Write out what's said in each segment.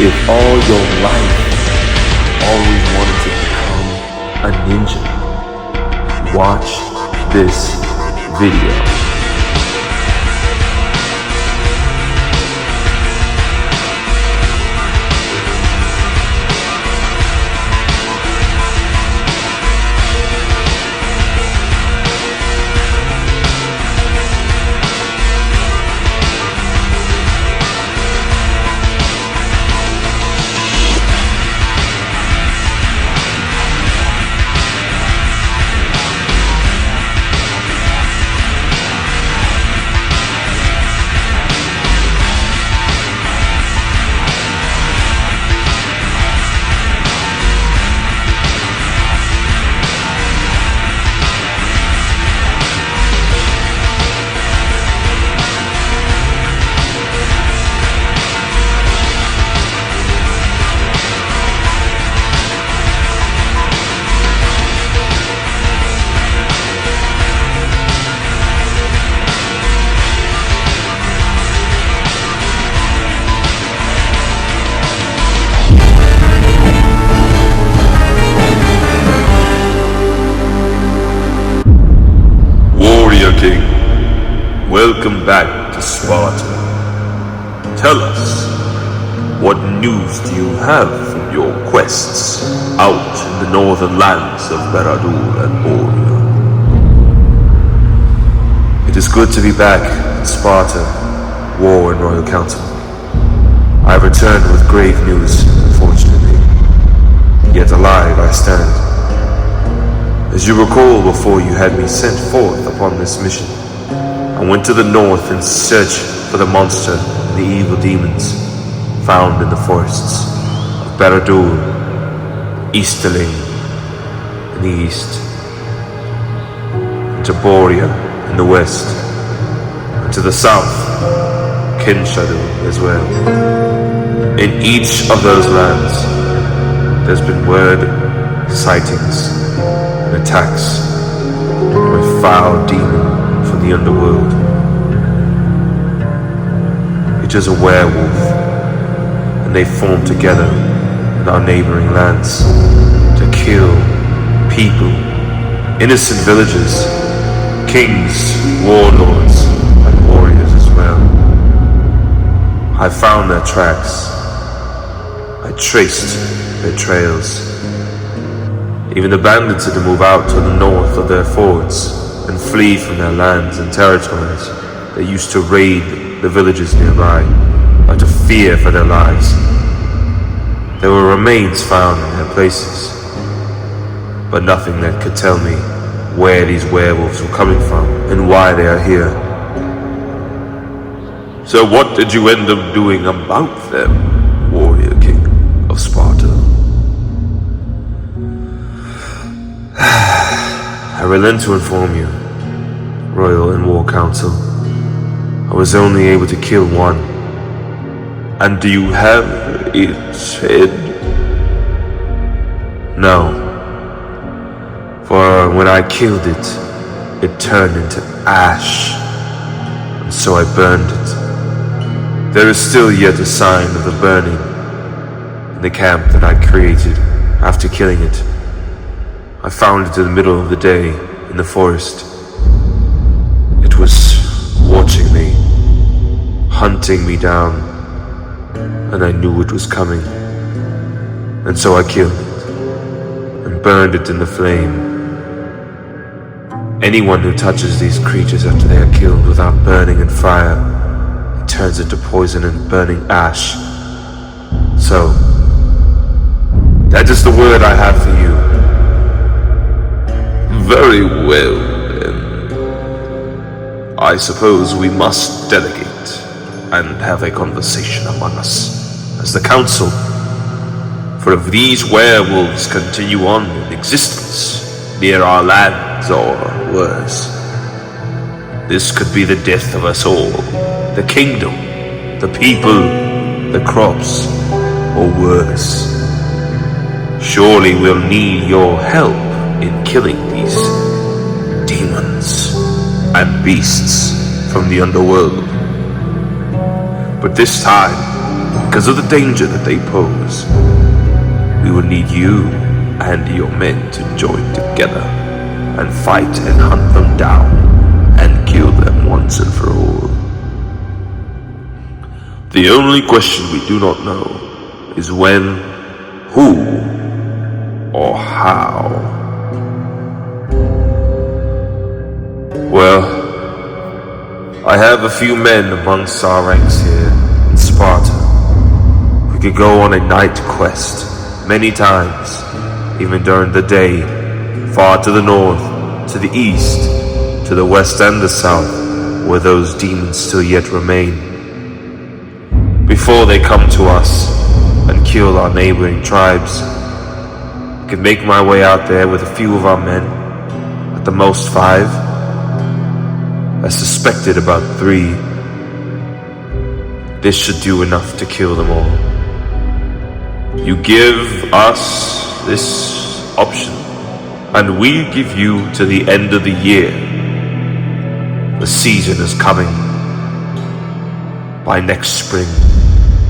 If all your life you always wanted to become a ninja, watch this video. King, welcome back to Sparta. Tell us, what news do you have from your quests out in the northern lands of Baradur and Boria? It is good to be back in Sparta, War and Royal Council. I have returned with grave news, unfortunately. Yet alive I stand. As you recall, before you had me sent forth upon this mission, I went to the north in search for the monster and the evil demons found in the forests of Baradur, Easterling in the east, and to Boria in the west, and to the south, Kinshadu as well. In each of those lands, there's been word, sightings, and attacks from a foul demon from the underworld. It is a werewolf, and they form together in our neighboring lands to kill people, innocent villagers, kings, warlords, and warriors as well. I found their tracks. I traced their trails. Even the bandits had to move out to the north of their forts and flee from their lands and territories. They used to raid the villages nearby out of fear for their lives. There were remains found in their places, but nothing that could tell me where these werewolves were coming from and why they are here. So what did you end up doing about them, Warrior King of Sparta? I relent to inform you, Royal and War Council, I was only able to kill one. And do you have its head? No. For when I killed it, it turned into ash, and so I burned it. There is still yet a sign of the burning in the camp that I created after killing it. I found it in the middle of the day in the forest. It was watching me, hunting me down, and I knew it was coming. And so I killed it and burned it in the flame. Anyone who touches these creatures after they are killed without burning in fire, it turns into poison and burning ash. So, that is the word I have for you. Very well, then. I suppose we must delegate and have a conversation among us as the council. For if these werewolves continue on in existence near our lands or worse, this could be the death of us all, the kingdom, the people, the crops, or worse. Surely we'll need your help in killing these demons and beasts from the underworld. But this time, because of the danger that they pose. We will need you and your men to join together and fight and hunt them down and kill them once and for all. The only question we do not know is when, who, or how. Well, I have a few men amongst our ranks here in Sparta. We could go on a night quest many times, even during the day, far to the north, to the east, to the west and the south, where those demons still yet remain. Before they come to us and kill our neighboring tribes, I could make my way out there with a few of our men, at the most 5. I suspected about 3. This should do enough to kill them all. You give us this option, and we give you to the end of the year. The season is coming. By next spring,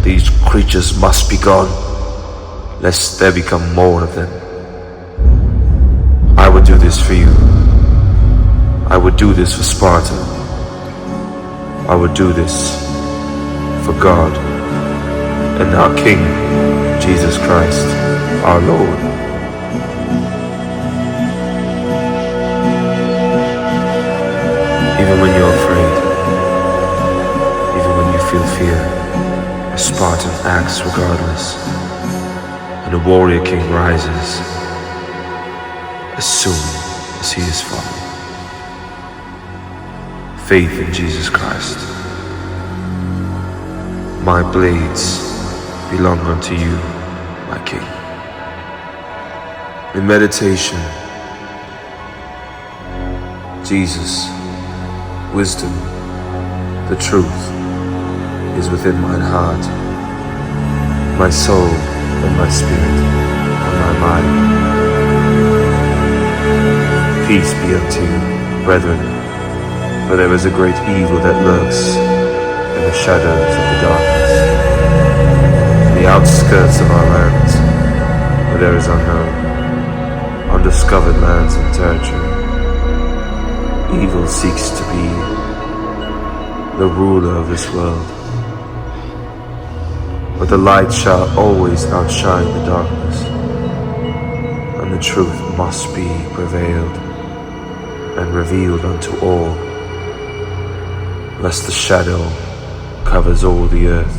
these creatures must be gone, lest there become more of them. I would do this for you. I would do this for Sparta. I would do this for God and our King, Jesus Christ, our Lord. Even when you're afraid, even when you feel fear, a Spartan acts regardless, and a warrior king rises as soon as he is fallen. Faith in Jesus Christ. My blades belong unto you, my King. In meditation, Jesus, wisdom, the truth is within mine heart, my soul and my spirit and my mind. Peace be unto you, brethren, for there is a great evil that lurks in the shadows of the darkness, in the outskirts of our lands, where there is unknown, undiscovered lands and territory. Evil seeks to be the ruler of this world, but the light shall always outshine the darkness, and the truth must be prevailed and revealed unto all, lest the shadow covers all the earth,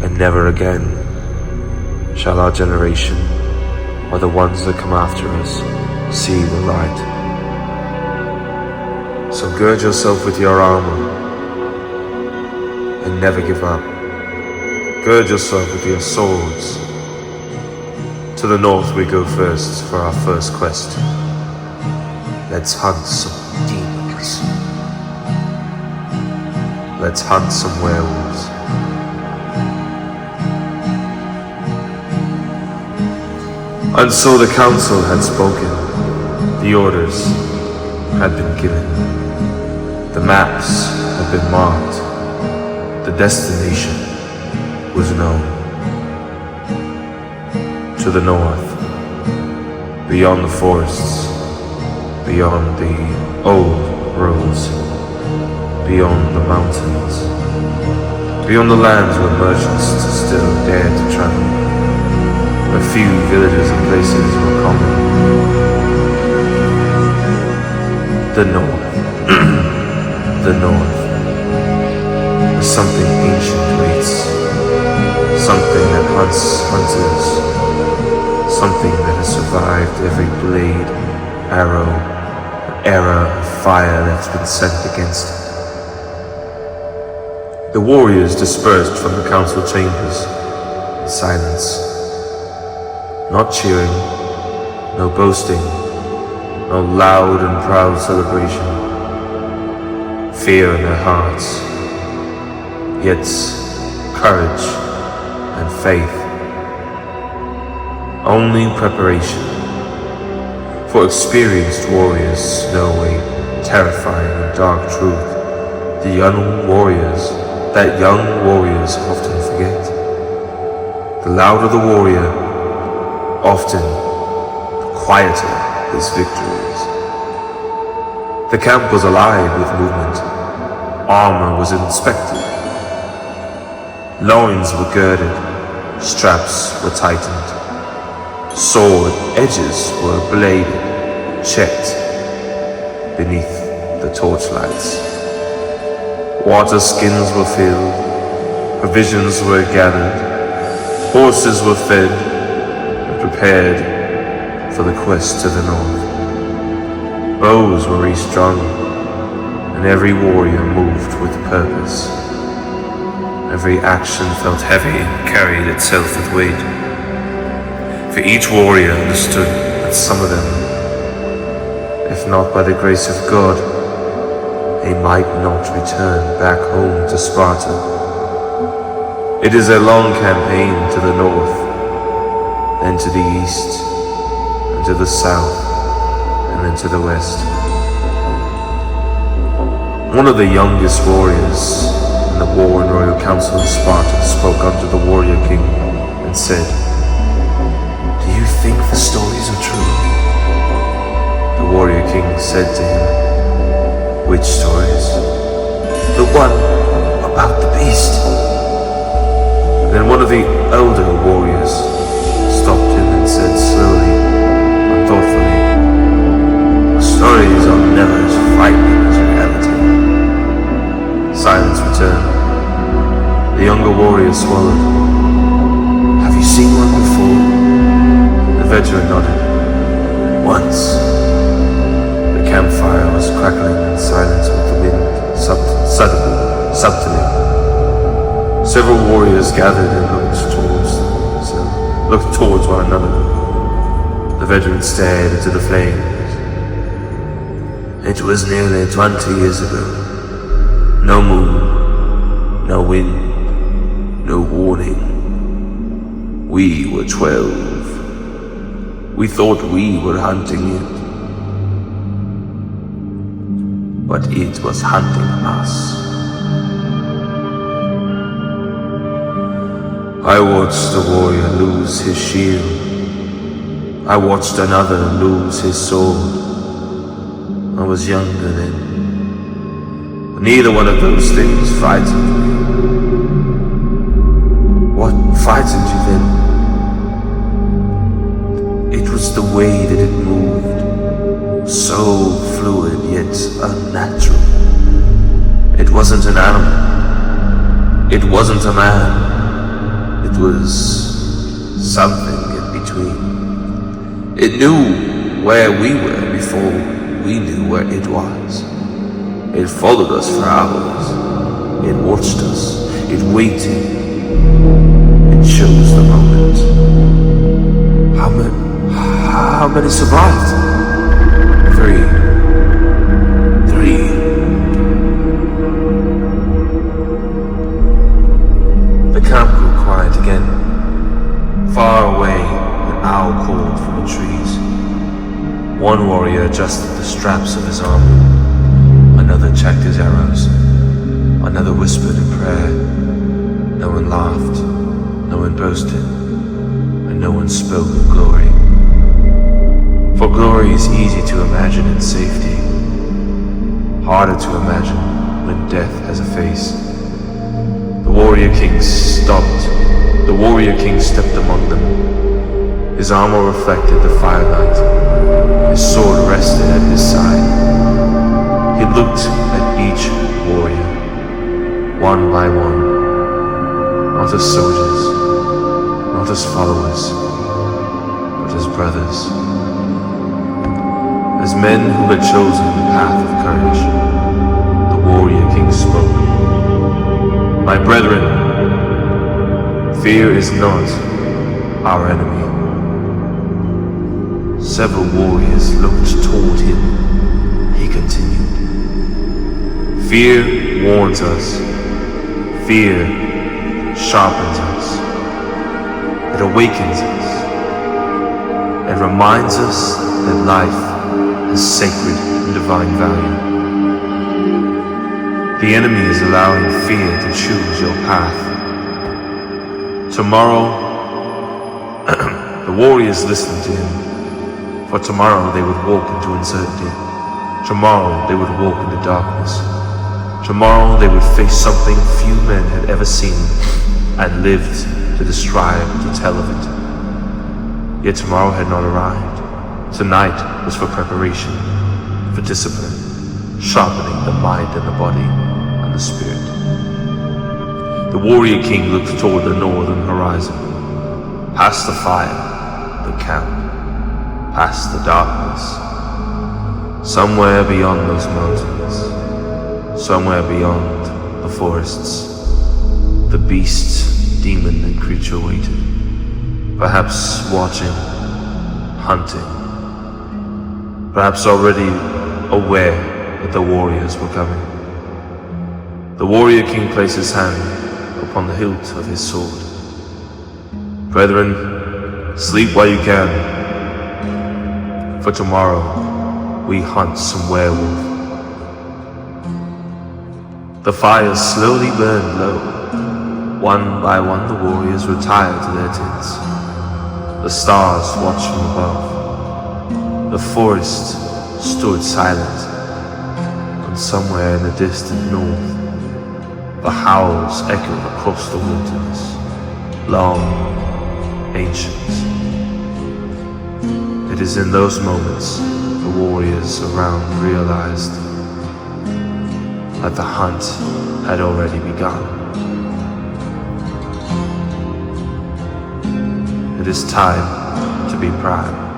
and never again shall our generation or the ones that come after us see the light. So gird yourself with your armor and never give up. Gird yourself with your swords. To the north we go first for our first quest. Let's hunt some demons. Let's hunt some werewolves. And so the council had spoken, the orders had been given, the maps had been marked, the destination was known. To the north, beyond the forests, beyond the old roads, beyond the mountains, beyond the lands where merchants still dared to travel, where few villages and places were common. The north, the north, where something ancient waits, something that hunts hunters, something that has survived every blade, arrow, and era of fire that's been sent against it. The warriors dispersed from the council chambers in silence. Not cheering, no boasting, no loud and proud celebration. Fear in their hearts, yet courage and faith. Only preparation. For experienced warriors know a terrifying and dark truth. The young warriors that young warriors often forget. The louder the warrior, often the quieter his victories. The camp was alive with movement. Armor was inspected. Loins were girded, straps were tightened. Sword edges were bladed, checked beneath the torchlights. Water skins were filled, provisions were gathered, horses were fed and prepared for the quest to the north. Bows were restrung, and every warrior moved with purpose. Every action felt heavy and carried itself with weight. For each warrior understood that some of them, if not by the grace of God, they might not return back home to Sparta. It is a long campaign to the north, then to the east, and to the south, and then to the west. One of the youngest warriors in the War and Royal Council of Sparta spoke unto the warrior king and said, "Do you think the stories are true?" The warrior king said to him, "Which stories?" "The one about the beast." Then one of the elder warriors stopped him and said slowly and thoughtfully, "The stories are never as frightening as reality." Silence returned. The younger warrior swallowed. "Have you seen one before?" The veteran nodded. "Once." The campfire was crackling in silence with the wind subtly. Several warriors gathered and looked towards one another. The veteran stared into the flames. "It was nearly 20 years ago. No moon, no wind, no warning. We were 12. We thought we were hunting it, but it was hunting us. I watched a warrior lose his shield. I watched another lose his sword. I was younger then. Neither one of those things frightened me. What frightened you then? It was the way that it moved, so fluid yet unnatural. It wasn't an animal. It wasn't a man. It was something in between. It knew where we were before we knew where it was. It followed us for hours. It watched us. It waited. It chose the moment. How many survived? 3. The camp grew quiet again. Far away, an owl called from the trees. One warrior adjusted the straps of his armor. Another checked his arrows. Another whispered in prayer. No one laughed. No one boasted. And no one spoke of glory. For glory is easy to imagine in safety. Harder to imagine when death has a face. The warrior king stopped. The warrior king stepped among them. His armor reflected the firelight. His sword rested at his side. He looked at each warrior, one by one, not as soldiers, not as followers, but as brothers, as men who had chosen the path of courage. The warrior king spoke. "My brethren, fear is not our enemy." Several warriors looked toward him. He continued. "Fear warns us. Fear sharpens us. It awakens us. It reminds us that life has sacred and divine value. The enemy is allowing fear to choose your path. Tomorrow, the warriors listened to him, for tomorrow they would walk into uncertainty. Tomorrow they would walk into darkness. Tomorrow they would face something few men had ever seen and lived to describe, to tell of it. Yet tomorrow had not arrived. Tonight was for preparation, for discipline, sharpening the mind and the body and the spirit. The warrior king looked toward the northern horizon, past the fire, the camp, past the darkness. Somewhere beyond those mountains, somewhere beyond the forests, the beast, demon and creature waited, perhaps watching, hunting, perhaps already aware that the warriors were coming. The warrior king placed his hand upon the hilt of his sword. Brethren, sleep while you can, for tomorrow we hunt some werewolf. The fires slowly burned low. One by one the warriors retired to their tents. The stars watched from above. The forest stood silent, and somewhere in the distant north, the howls echoed across the wilderness, long, ancient. It is in those moments the warriors around realized that the hunt had already begun. It is time to be proud.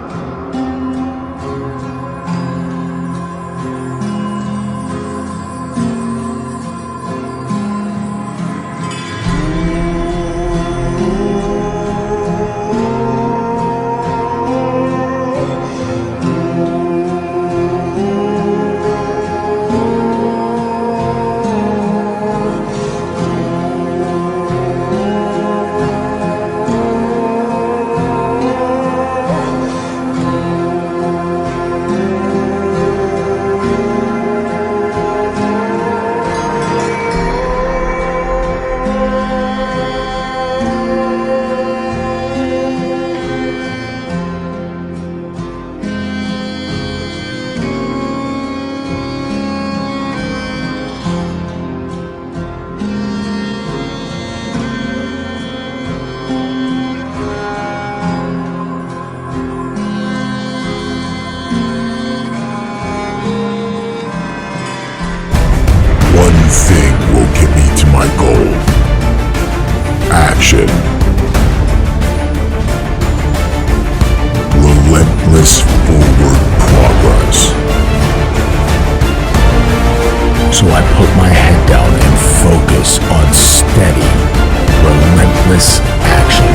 Thing will get me to my goal. Action. Relentless forward progress. So I put my head down and focus on steady, relentless action.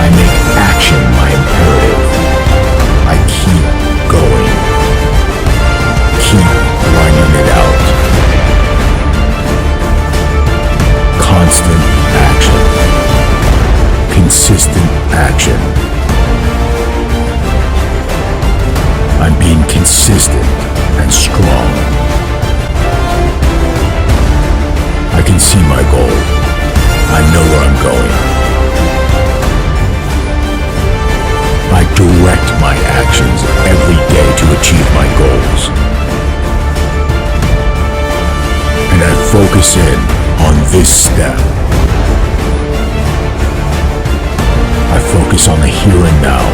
I make action my imperative. I keep going. Keep grinding it out. Constant action. Consistent action. I'm being consistent and strong. I can see my goal. I know where I'm going. I direct my actions every day to achieve my goals. And I focus in on this step. I focus on the here and now.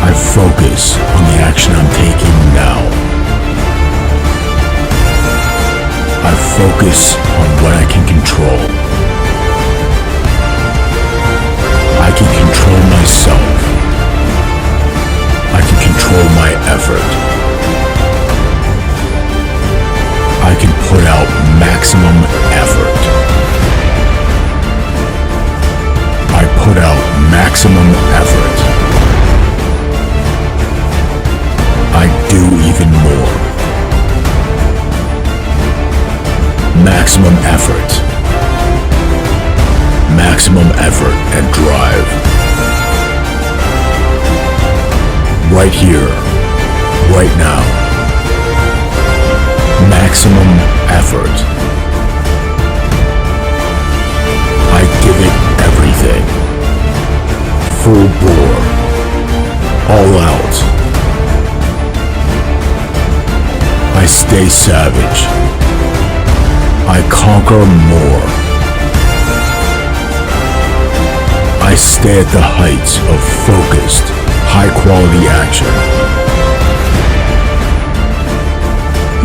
I focus on the action I'm taking now. I focus on what I can control. I can control myself. I can control my effort. I can put out maximum effort. I put out maximum effort. I do even more. Maximum effort. Maximum effort and drive. Right here, right now. Maximum effort. I give it everything. Full bore. All out. I stay savage. I conquer more. I stay at the heights of focused, high-quality action.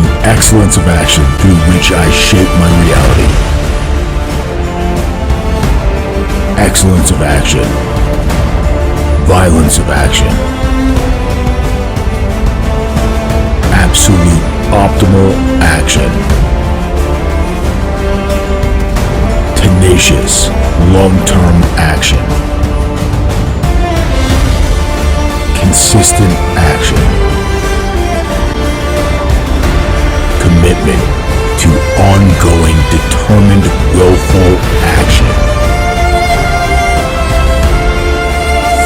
The excellence of action through which I shape my reality. Excellence of action. Violence of action. Absolute optimal action. Tenacious, long-term action. Consistent action. Commitment to ongoing, determined, willful action.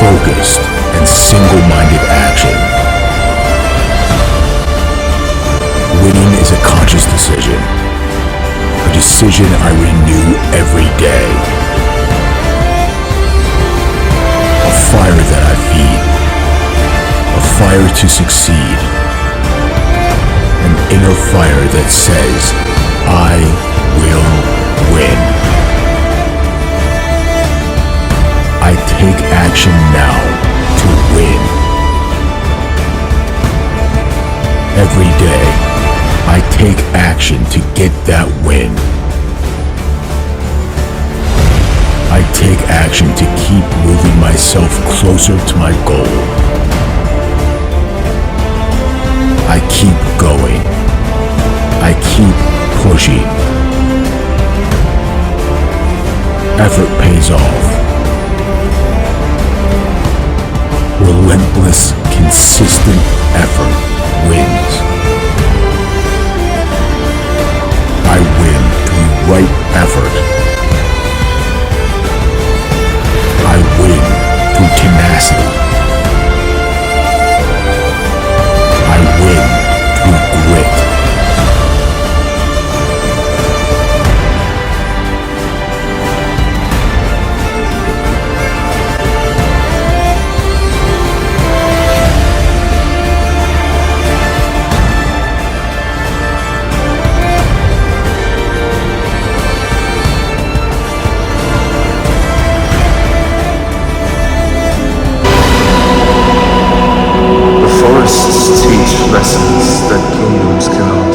Focused and single-minded action. Winning is a conscious decision. A decision I renew every day. A fire that I feed. A fire to succeed. An inner fire that says, I will win. I take action now to win. Every day, I take action to get that win. I take action to keep moving myself closer to my goal. I keep going. I keep pushing. Effort pays off. Relentless, consistent effort wins. I win through right effort. I win through tenacity. I win through grit. Lessons that kingdoms cannot.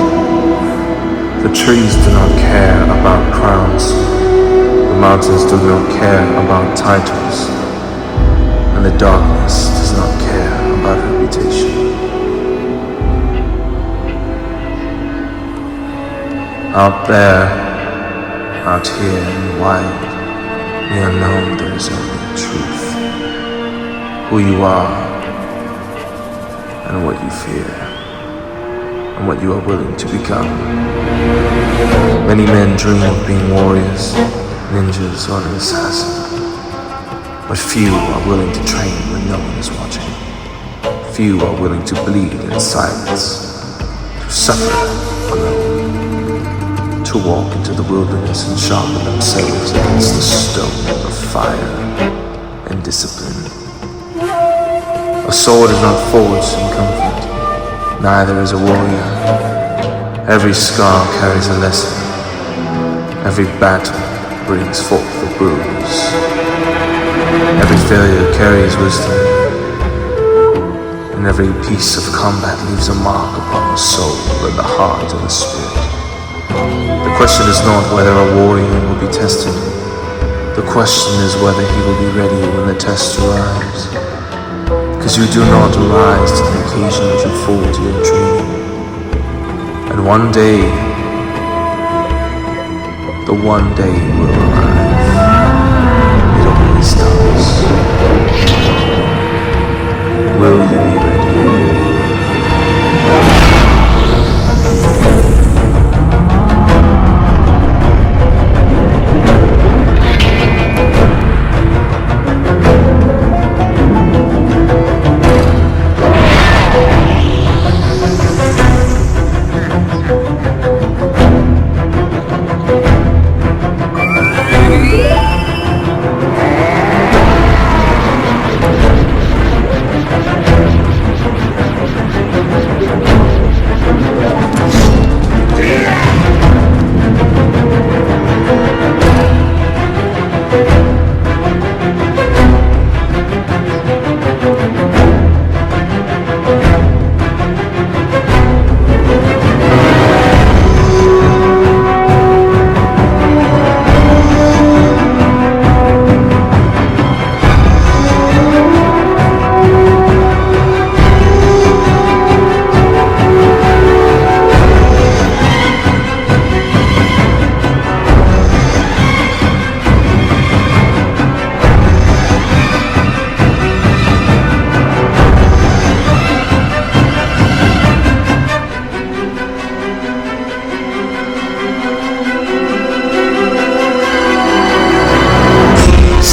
The trees do not care about crowns. The mountains do not care about titles. And the darkness does not care about reputation. Out there, out here in the wild, the unknown, there is only truth. Who you are, and what you fear, and what you are willing to become. Many men dream of being warriors, ninjas, or an assassin, but few are willing to train when no one is watching. Few are willing to bleed in silence, to suffer alone, to walk into the wilderness and sharpen themselves against the stone of fire and discipline. A sword is not forged in comfort, neither is a warrior. Every scar carries a lesson. Every battle brings forth a bruise. Every failure carries wisdom. And every piece of combat leaves a mark upon the soul and the heart and the spirit. The question is not whether a warrior will be tested. The question is whether he will be ready when the test arrives. Because you do not rise to the occasion, but you fall to your dream. And one day, the one day will arrive. It always does. Will you be ready?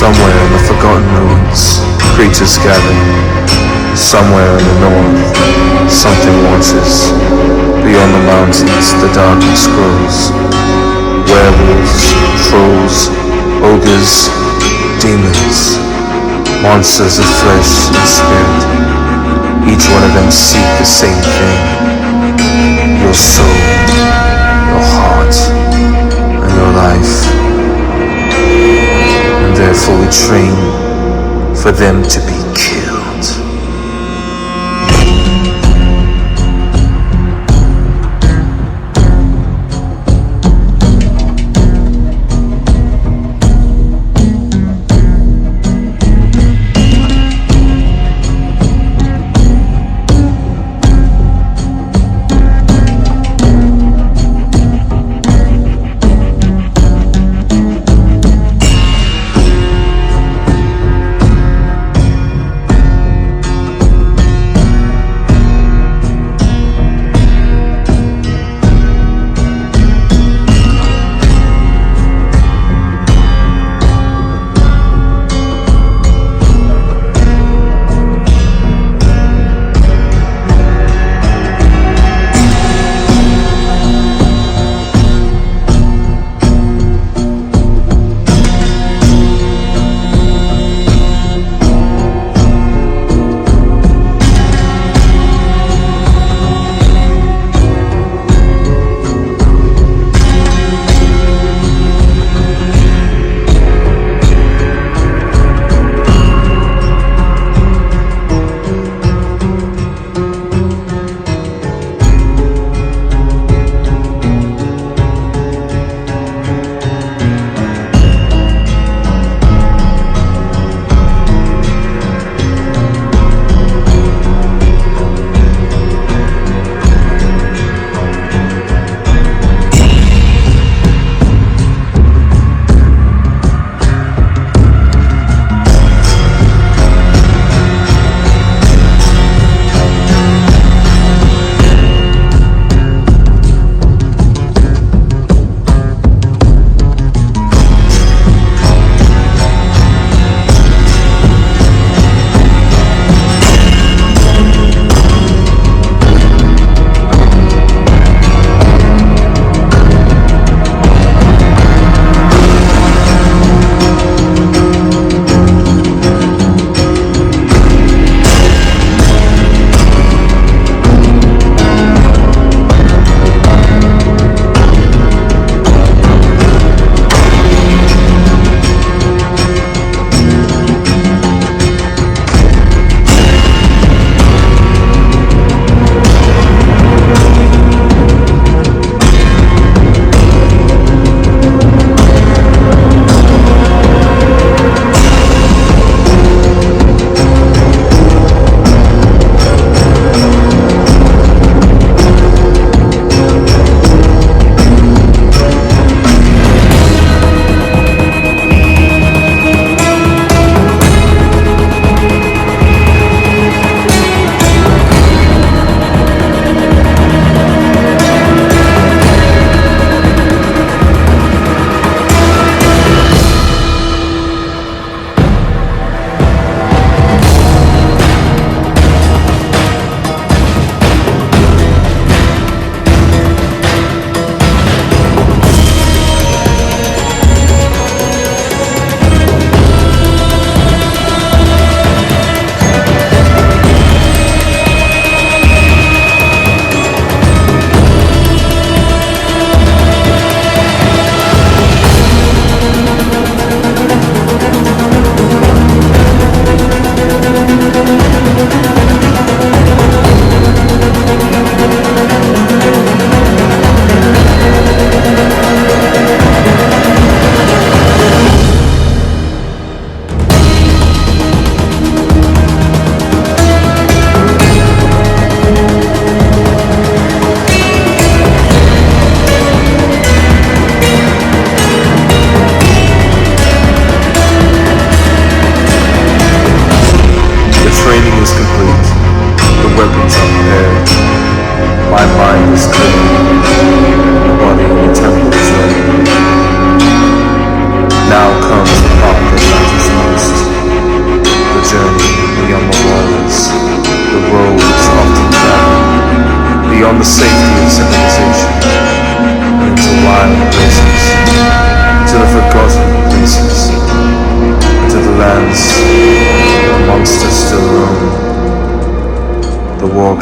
Somewhere in the forgotten ruins, creatures gather. Somewhere in the north, something wants us. Beyond the mountains, the darkness grows. Werewolves, trolls, ogres, demons, monsters of flesh and spirit. Each one of them seek the same thing. Your soul, your heart, and your life. And therefore we train for them to be killed.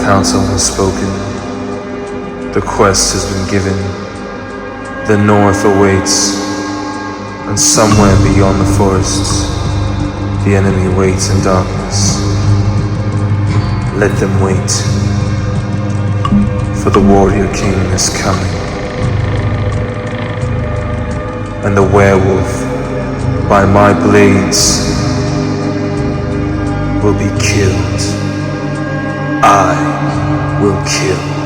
counsel has spoken. The quest has been given. The north awaits, and somewhere beyond the forests, the enemy waits in darkness. Let them wait, for the warrior king is coming, and the werewolf by my blades will be killed. I will kill.